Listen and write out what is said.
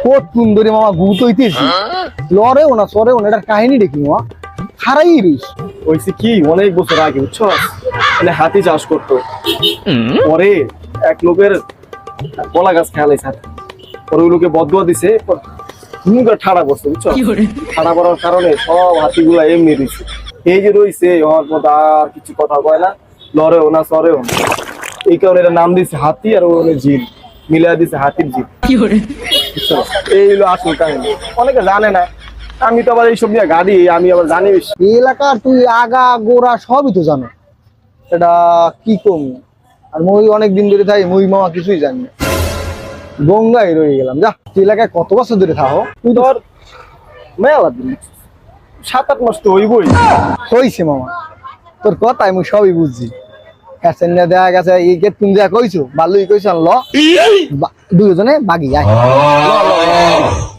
কত সুন্দরী মামা ভূত হইতেছি লড়েও না সরেও না, এটার কাহিনী দেখি মামা খারাই রইস। হয়েছে কি, অনেক বছর আগে বুঝছো, মানে হাতি চাষ করতো। পরে এক লোকের কলা গাছ খেয়ালাইছে হাতি, পরে ওই লোকে বদুয়া দিছে, মুখে ঠাড়া করছে বুঝছো। ঠাড়া করার কারণে সব হাতিগুলা এমনি দিছে, এই যে রইছে হওয়ার পর আর কিছু কথা কয় না, লড়েও না সরেও না। এই কারণে এটা নাম দিছে হাতি, আর ওখানে ঝিল মিলাই দিছে হাতির ঝিল। বুঝছো? এই হলো আসল কাহিনী, অনেকে জানে না। আমি তো আবার এইসব নিয়ে গাড়ি, আমি আবার জানি বেশি। এই এলাকার তুই আগা গোড়া সবই তো জানো, এটা কি কম। আর মই অনেকদিন ধরে থাকি, মই মামা কিছুই জানি না, গঙ্গায় রয়ে গেলাম। যা, তুই এলাকায় কত বছর ধরে থাকো? তুই ধর মেলা দিন 7-8 মাস তো হইবই। হইছে মামা, তোর কথাই মুই সবই বুঝছি। এসেন না দেখা গেছে এই কে তুমি যা কইছো ভালোই কইছো, ল দুজনে বাগি আয়। ল, ল, ল।